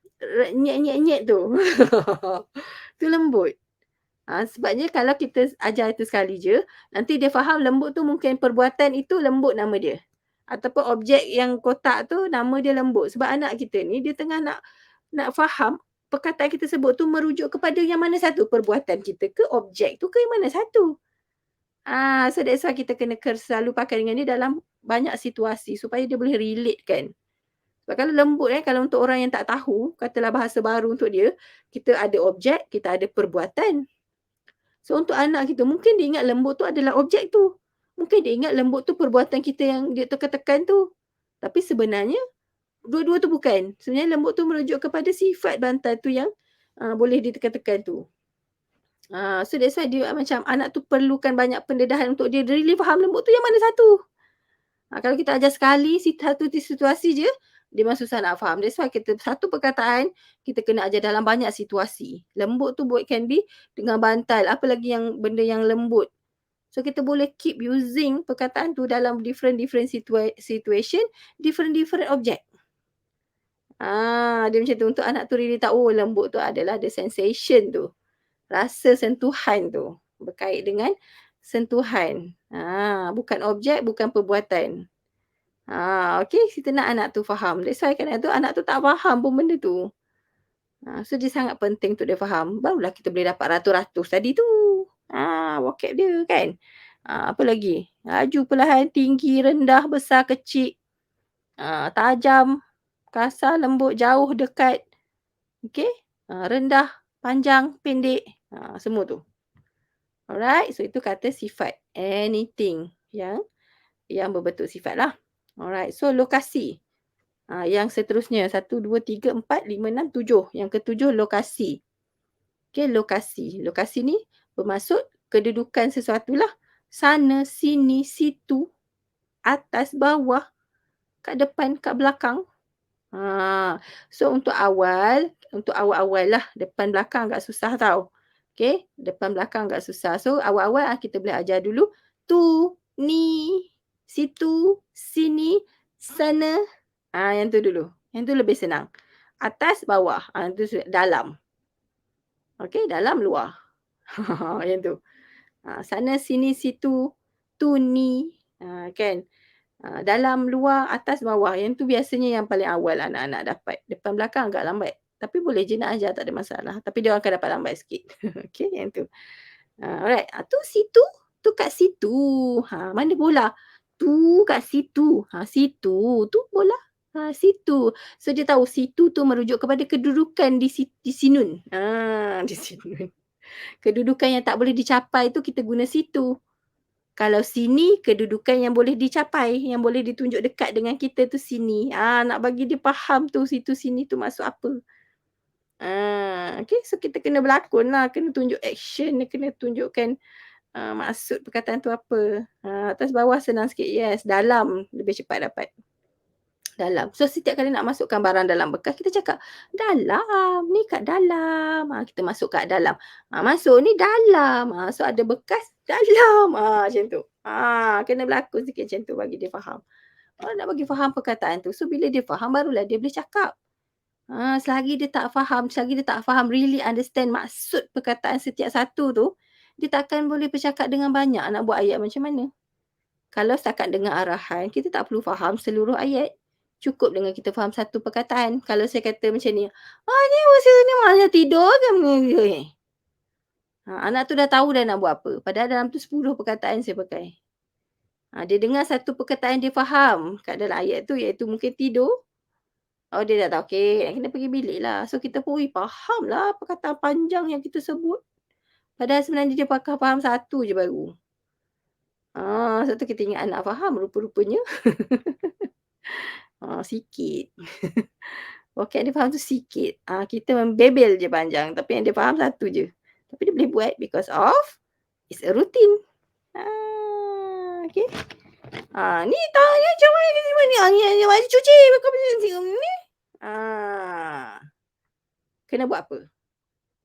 nyek nyek nyek tu. Tu lembut. Sebabnya kalau kita ajar itu sekali je, nanti dia faham lembut tu mungkin perbuatan itu lembut nama dia. Ataupun objek yang kotak tu nama dia lembut. Sebab anak kita ni dia tengah nak faham perkataan kita sebut tu merujuk kepada yang mana satu, perbuatan kita ke objek tu ke yang mana satu. So that's why kita kena selalu pakai dengan dia dalam banyak situasi supaya dia boleh relate kan. Sebab kalau lembut kalau untuk orang yang tak tahu, katalah bahasa baru untuk dia, kita ada objek, kita ada perbuatan. So untuk anak kita, mungkin dia ingat lembut tu adalah objek tu. Mungkin dia ingat lembut tu perbuatan kita yang dia tekan-tekan tu. Tapi sebenarnya, dua-dua tu bukan. Sebenarnya lembut tu merujuk kepada sifat bantal tu yang boleh ditekan-tekan tu. So that's why dia macam anak tu perlukan banyak pendedahan untuk dia really faham lembut tu yang mana satu. Kalau kita ajar sekali, satu situasi je, dia memang susah nak faham. That's why kita satu perkataan, kita kena ajar dalam banyak situasi. Lembut tu can be dengan bantal, apa lagi yang benda yang lembut. So kita boleh keep using perkataan tu dalam different situation, different object. Dia macam tu untuk anak tu really tahu, lembut tu adalah the sensation tu. Rasa sentuhan tu. Berkait dengan sentuhan. Bukan objek, bukan perbuatan. Okey, kita nak anak tu faham. That's why kadang tu anak tu tak faham pun benda tu. So dia sangat penting untuk dia faham. Barulah kita boleh dapat ratus-ratus tadi tu. Vocab dia kan. Apa lagi? Laju, perlahan, tinggi, rendah, besar, kecil. Tajam, kasar, lembut, jauh, dekat. Okey? Rendah, panjang, pendek. Semua tu. Alright, so itu kata sifat. Anything yang berbentuk sifat lah. Alright, so lokasi. Yang seterusnya 1, 2, 3, 4, 5, 6, 7. Yang ketujuh lokasi. Okey, lokasi. Lokasi ni bermaksud kedudukan sesuatu lah. Sana, sini, situ, atas, bawah, kat depan, kat belakang. So untuk awal-awal lah, depan belakang agak susah tau. Okey, depan belakang agak susah. So awal-awal kita boleh ajar dulu tu, ni, situ, sini, sana. Yang tu dulu. Yang tu lebih senang. Atas, bawah. Tu dalam. Okey, dalam, luar. Yang tu. Sana, sini, situ, tu, ni. Kan? Dalam, luar, atas, bawah. Yang tu biasanya yang paling awal anak-anak dapat. Depan belakang agak lambat. Tapi boleh je nak ajar, tak ada masalah. Tapi dia akan dapat lambat sikit. Okey, yang tu. Alright. Tu situ. Tu kat situ. Mana bola? Tu kat situ. Situ. Tu bola. Situ. So dia tahu situ tu merujuk kepada kedudukan di sinun. Di sinun. Kedudukan yang tak boleh dicapai tu kita guna situ. Kalau sini, kedudukan yang boleh dicapai, yang boleh ditunjuk dekat dengan kita tu sini. Nak bagi dia faham tu situ sini tu maksud apa. Okay, so kita kena berlakon lah. Kena tunjuk action, kena tunjukkan maksud perkataan tu apa. Atas bawah senang sikit. Yes, dalam lebih cepat dapat. Dalam. So setiap kali nak masukkan barang dalam bekas, kita cakap dalam, ni kat dalam. Kita masuk kat dalam. Masuk ni dalam. So ada bekas dalam. Macam tu. Kena berlakon sikit macam tu bagi dia faham. Nak bagi faham perkataan tu. So bila dia faham, barulah dia boleh cakap. Selagi dia tak faham, really understand maksud perkataan setiap satu tu, dia takkan boleh bercakap dengan banyak nak buat ayat macam mana. Kalau setakat dengar arahan, kita tak perlu faham seluruh ayat. Cukup dengan kita faham satu perkataan. Kalau saya kata macam ni, ni masa ni mana tidur ke? Anak tu dah tahu dah nak buat apa. Padahal dalam tu 10 perkataan saya pakai. Dia dengar satu perkataan dia faham kat dalam ayat tu, iaitu mungkin tidur. Oh, dia dah tahu, okey, nak kena pergi bilik lah. So, kita pun, faham lah perkataan panjang yang kita sebut. Padahal sebenarnya dia faham satu je baru. Sebab tu kita ingat anak faham, rupa-rupanya sikit. Vocab dia faham tu sikit. Kita membebel je panjang, tapi yang dia faham satu je. Tapi dia boleh buat because of it's a routine. Okey. Ni tanya macam mana ke sini ni mari cuci kau ni. Kena buat apa?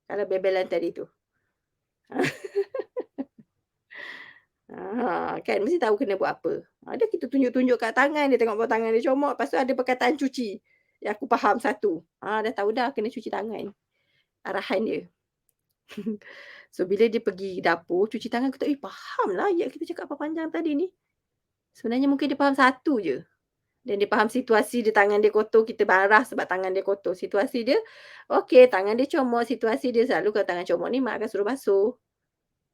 Kalau bebelan tadi tu. Kan mesti tahu kena buat apa. Ada kita tunjuk-tunjuk kat tangan dia, tengok bawah tangan dia comot, lepas tu ada perkataan cuci. Yang aku faham satu. Dah tahu dah kena cuci tangan. Arahan dia. So bila dia pergi dapur cuci tangan, aku tak, fahamlah ayat kita cakap apa panjang tadi ni. Sebenarnya mungkin dia faham satu je. Dan dia faham situasi dia tangan dia kotor, kita marah sebab tangan dia kotor. Situasi dia, okey tangan dia comot, situasi dia selalu kalau tangan comot ni mak akan suruh basuh.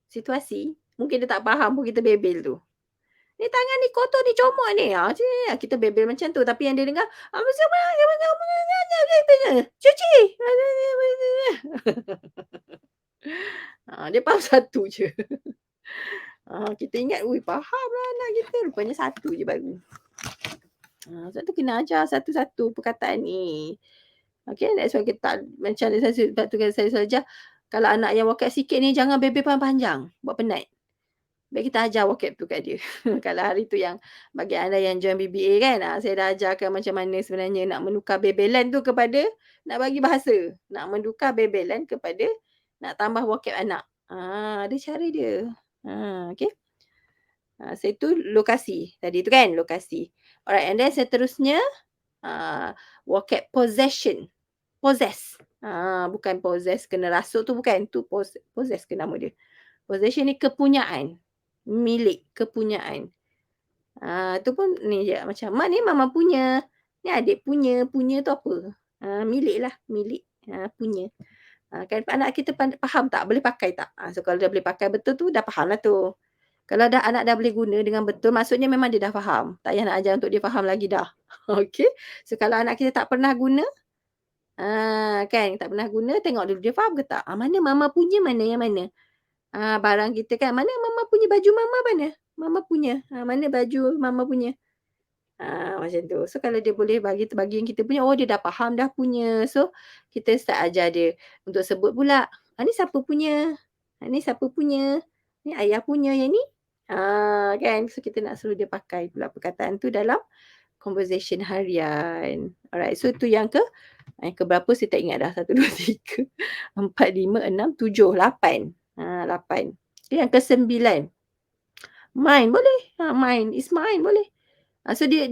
Situasi, mungkin dia tak faham pun kita bebel tu. Ni tangan ni kotor ni comot ni. Kita bebel macam tu tapi yang dia dengar, cuci. Dia faham satu je. Kita ingat, fahamlah anak kita. Rupanya satu je baru. Sebab tu kena ajar satu-satu perkataan ni. Okay, that's why kita tak, macam sebab tu saya selalu ajar, kalau anak yang vocab sikit ni jangan bebel panjang. Buat penat. Baik kita ajar vocab tu kat dia. Kalau hari tu yang bagi anda yang join BBA kan, saya dah ajarkan macam mana sebenarnya nak menukar bebelan tu kepada nak bagi bahasa. Nak menukar bebelan kepada nak tambah vocab anak. Ada cara dia. Okay. So itu lokasi. Tadi tu kan lokasi. Alright, and then seterusnya vocab possession. Possess. Bukan possess kena rasuk tu bukan. Tu possess ke nama dia. Possession ni kepunyaan. Milik, kepunyaan. Tu pun ni je macam mak ni mama punya. Ni adik punya. Punya tu apa? Milik lah. Milik. Punya. Kan anak kita faham tak? Boleh pakai tak? So kalau dia boleh pakai betul tu dah faham lah tu. Kalau anak dah boleh guna dengan betul, maksudnya memang dia dah faham. Tak payah nak ajar untuk dia faham lagi dah. Okey. So kalau anak kita tak pernah guna, kan tak pernah guna, tengok dulu dia faham ke tak? Mana mama punya, mana yang mana? Barang kita kan, mana mama punya baju mama mana? Mama punya. Mana baju mama punya? Macam tu. So kalau dia boleh bagi yang kita punya, dia dah faham dah punya. So kita start ajar dia untuk sebut pula. Ni siapa punya? Ni siapa punya? Ni ayah punya yang ni? Kan? So kita nak suruh dia pakai pula perkataan tu dalam conversation harian. Alright. So tu yang berapa saya tak ingat dah. 1, 2, 3, 4, 5, 6, 7, 8. 8. Yang ke-9. Mine boleh. Mine is mine boleh. So dia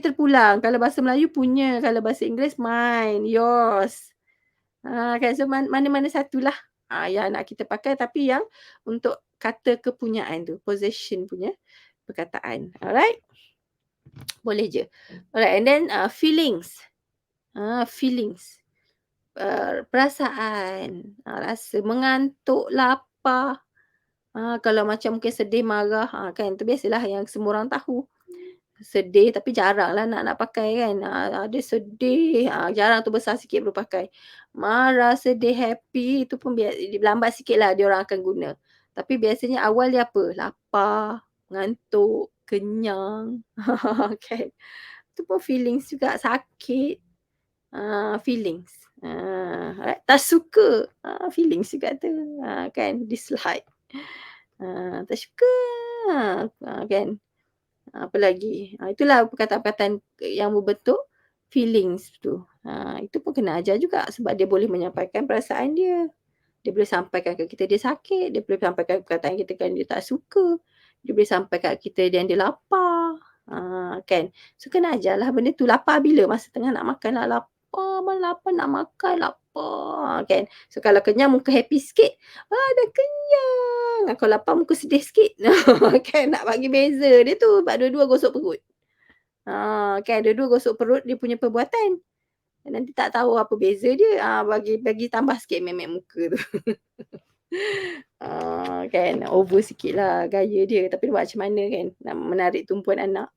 terpulang. Kalau bahasa Melayu punya, kalau bahasa Inggeris mine, yours. Kan so mana-mana satulah yang nak kita pakai tapi yang untuk kata kepunyaan tu, possession punya perkataan. Alright? Boleh je. Alright, and then feelings. Feelings. Perasaan, rasa mengantuk, lapar. Kalau macam mungkin sedih, marah, kan tu biasalah yang semua orang tahu. Sedih tapi jaranglah nak pakai kan. Ada sedih, jarang tu besar sikit baru pakai. Marah, sedih, happy tu pun lambat sikitlah dia orang akan guna. Tapi biasanya awal dia apa? Lapar, ngantuk, kenyang. Kan? Tu pun feelings juga, sakit. Feelings. Tak suka. Feelings juga tu. Kan? Dislike. Tak suka. Kan? Apa lagi? Itulah perkataan-perkataan yang berbentuk feelings tu. Itu pun kena ajar juga sebab dia boleh menyampaikan perasaan dia. Dia boleh sampaikan kat kita dia sakit. Dia boleh sampaikan perkataan kita kan dia tak suka. Dia boleh sampaikan kat kita dia lapar. Kan? So kena ajarlah benda tu. Lapar bila? Masa tengah nak makan lah. Lapar nak makan. Lapar. Kan? So kalau kenyang muka happy sikit. Dah kenyang. Kalau lapar muka sedih sikit. Kan? Nak bagi beza dia tu. Sebab dua-dua gosok perut. Kan? Dua-dua gosok perut dia punya perbuatan. Nanti tak tahu apa beza dia. Bagi tambah sikit memek muka tu. Kan? Over sikit lah gaya dia. Tapi buat macam mana kan? Nak menarik tumpuan anak.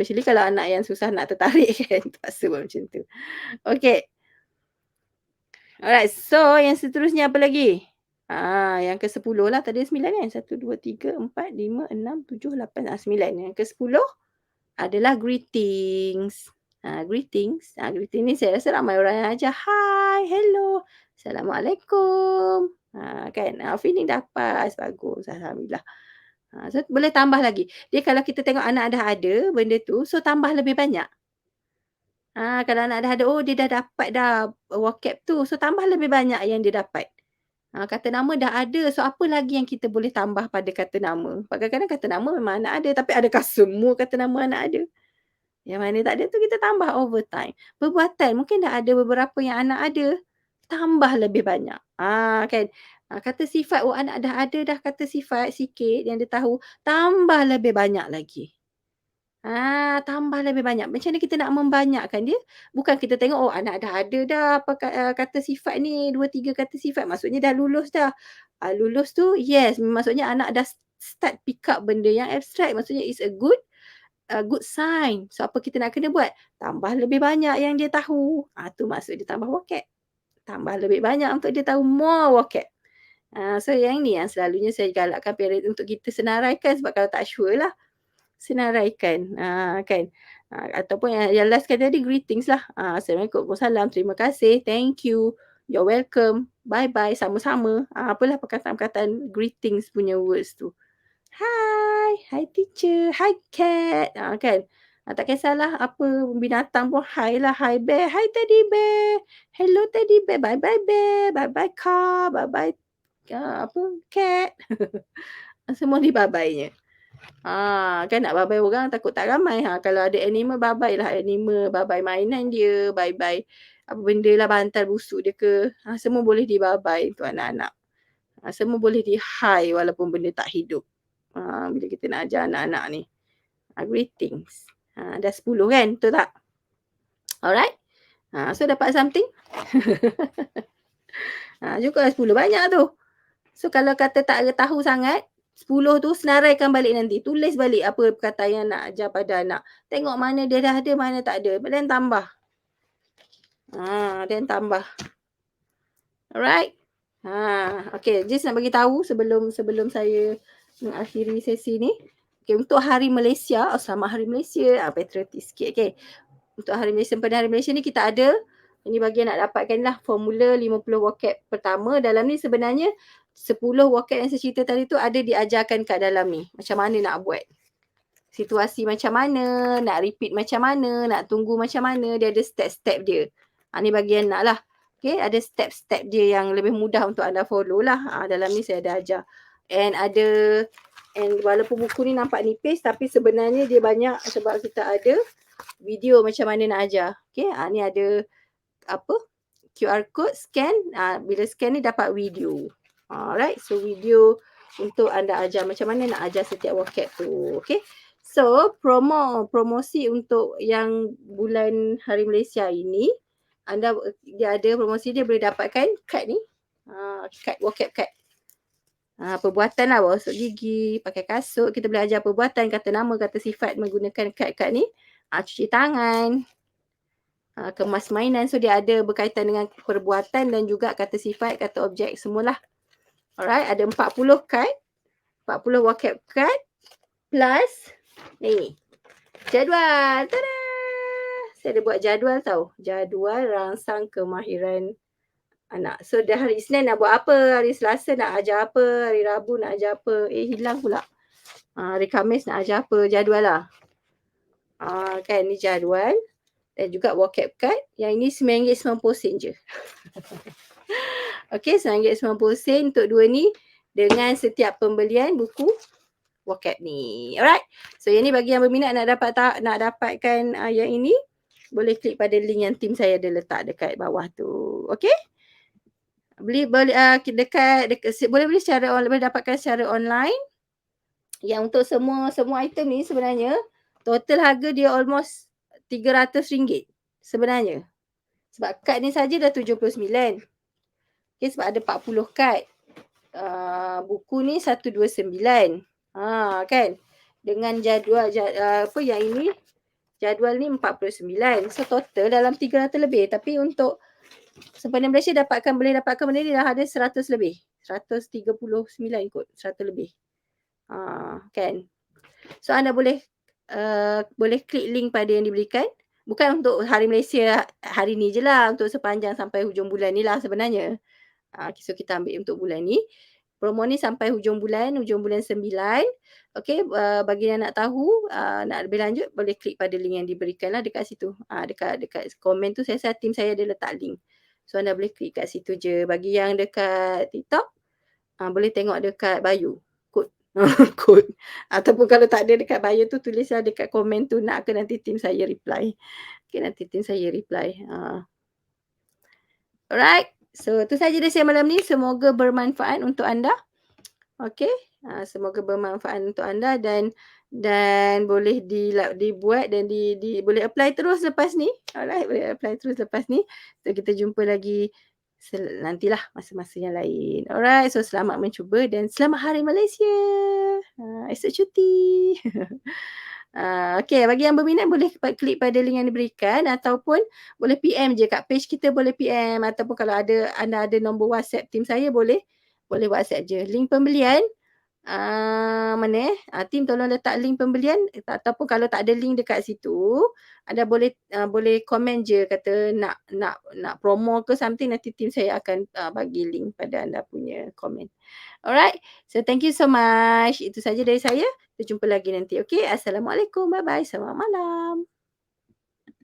Especially kalau anak yang susah nak tertarik kan, terpaksa buat macam tu. Okey. Alright, so yang seterusnya apa lagi? Yang ke-10 lah, tadi 9 kan? 1, 2, 3, 4, 5, 6, 7, 8, 9. Yang ke-10 adalah greetings. Greetings. Greeting ni saya rasa ramai orang yang ajar. Hi, hello, Assalamualaikum. Kan? Feeling dah pas, bagus. Alhamdulillah. So boleh tambah lagi. Dia kalau kita tengok anak dah ada benda tu, so tambah lebih banyak. Kalau anak dah ada, oh dia dah dapat dah vocab tu, so tambah lebih banyak yang dia dapat. Kata nama dah ada, so apa lagi yang kita boleh tambah pada kata nama? Kadang-kadang kata nama memang anak ada, tapi adakah semua kata nama anak ada? Yang mana tak ada tu kita tambah over time. Perbuatan mungkin dah ada beberapa yang anak ada, tambah lebih banyak. Kan? Kata sifat, oh anak dah ada dah kata sifat sikit yang dia tahu, tambah lebih banyak lagi. Tambah lebih banyak. Macam mana kita nak membanyakkan dia? Bukan kita tengok, oh anak dah ada dah apa kata sifat ni, 2, 3 kata sifat, maksudnya dah lulus dah. Lulus tu, yes, maksudnya anak dah start pick up benda yang abstract. Maksudnya it's a good sign. So apa kita nak kena buat? Tambah lebih banyak yang dia tahu. Tu maksud dia tambah vocab. Tambah lebih banyak untuk dia tahu more vocab. So yang ni yang selalunya saya galakkan parent untuk kita senaraikan, sebab kalau tak sure lah, senaraikan. Kan? Ataupun yang last kali tadi greetings lah. Assalamualaikum, Waalaikumsalam, terima kasih, thank you, you're welcome, bye-bye, sama-sama. Apalah perkataan-perkataan greetings punya words tu. Hi teacher, hi cat. Kan? Tak kisahlah apa binatang pun hi lah, hi bear, hi teddy bear, hello teddy bear, bye-bye bear, bye-bye car, bye-bye cat. Semua di bye-bye-nya. Kan nak bye-bye orang takut tak ramai. Kalau ada animal, bye-bye lah animal, bye-bye mainan dia, bye-bye apa benda lah, bantal busuk dia ke. Semua boleh di bye-bye untuk anak-anak. Semua boleh di hi walaupun benda tak hidup. Bila kita nak ajar anak-anak ni. Greetings. Dah 10 kan? Betul tak? Alright. So dapat something? Cukup lah 10. Banyak tu. So kalau kata tak tahu sangat, 10 tu senaraikan balik nanti. Tulis balik apa perkataan yang nak ajar pada anak. Tengok mana dia dah ada, mana tak ada. Dan tambah. Dan tambah. Alright. Okay, just nak bagi tahu sebelum saya mengakhiri sesi ni. Okay, untuk Hari Malaysia, selamat Hari Malaysia. Patriotic sikit, okay. Untuk Hari Malaysia, pada Hari Malaysia ni kita ada, ini bagi nak dapatkan lah formula 50 vocab pertama. Dalam ni sebenarnya 10 vocab yang saya cerita tadi tu ada diajarkan kat dalam ni. Macam mana nak buat. Situasi macam mana, nak repeat macam mana, nak tunggu macam mana. Dia ada step-step dia. Ni bagian nak lah. Okay, ada step-step dia yang lebih mudah untuk anda follow lah. Dalam ni saya ada ajar. And walaupun buku ni nampak nipis, tapi sebenarnya dia banyak sebab kita ada video macam mana nak ajar. Okay, ni ada QR code, scan. Bila scan ni dapat video. Alright, so video untuk anda ajar macam mana nak ajar setiap vocab tu. Okay, so promosi untuk yang bulan Hari Malaysia ini, dia ada promosi, dia boleh dapatkan kad ni. Kad, vocab kad. Perbuatan lah, basuh gigi, pakai kasut. Kita boleh ajar perbuatan, kata nama, kata sifat menggunakan kad-kad ni. Cuci tangan, kemas mainan. So dia ada berkaitan dengan perbuatan dan juga kata sifat, kata objek, semualah. Alright, ada 40 kad, 40 vocab kad plus ni jadual. Tada! Saya ada buat jadual tau. Jadual rangsang kemahiran anak. So dah hari Isnin nak buat apa, hari Selasa nak ajar apa, hari Rabu nak ajar apa. Hilang pula. Hari Khamis nak ajar apa, jadual lah. Kan ni jadual. Dan juga vocab card. Yang ini RM9.90 je. Okay, RM9.90 untuk dua ni. Dengan setiap pembelian buku vocab ni. Alright. So yang ni bagi yang berminat nak dapatkan yang ini. Boleh klik pada link yang tim saya ada letak dekat bawah tu. Okay. Boleh beli secara online, boleh dapatkan secara online. Yang untuk semua item ni sebenarnya total harga dia almost RM300 sebenarnya. Sebab kad ni saja dah RM79. Okay, sebab ada 40 kad. Buku ni RM129. Kan? Dengan jadual apa yang ini jadual ni 49. So total dalam 300 lebih. Tapi untuk Sempena Malaysia boleh dapatkan benda ni dah ada 100 lebih. 139 kot, 100 lebih. Kan. So anda boleh klik link pada yang diberikan. Bukan untuk hari Malaysia hari ni je lah, untuk sepanjang sampai hujung bulan ni lah sebenarnya. So kita ambil untuk bulan ni. Promo ni sampai hujung bulan 9. Okey, bagi yang nak tahu, nak lebih lanjut boleh klik pada link yang diberikan lah dekat situ. Dekat komen tu tim saya ada letak link. So anda boleh klik kat situ je. Bagi yang dekat TikTok, boleh tengok dekat bio, kod. Kod. Ataupun kalau tak ada dekat bio tu, tulislah dekat komen tu nak ke, nanti tim saya reply. Okey, nanti tim saya reply. Alright. So tu saja dari saya malam ni. Semoga bermanfaat untuk anda. Okey. Semoga bermanfaat untuk anda dan boleh dibuat dan boleh apply terus lepas ni. Alright, boleh apply terus lepas ni. So kita jumpa lagi nantilah masa-masa yang lain. Alright, so selamat mencuba dan selamat Hari Malaysia. Esok cuti. Okey, bagi yang berminat boleh klik pada link yang diberikan ataupun boleh PM je kat page kita, boleh PM ataupun kalau anda ada nombor WhatsApp tim saya, boleh WhatsApp je. Link pembelian, mana tim tolong letak link pembelian, ataupun kalau tak ada link dekat situ, anda boleh komen je kata nak promo ke something, nanti tim saya akan bagi link pada anda punya komen. Alright, so thank you so much. Itu saja dari saya. Kita jumpa lagi nanti. Okey, Assalamualaikum. Bye-bye. Selamat malam.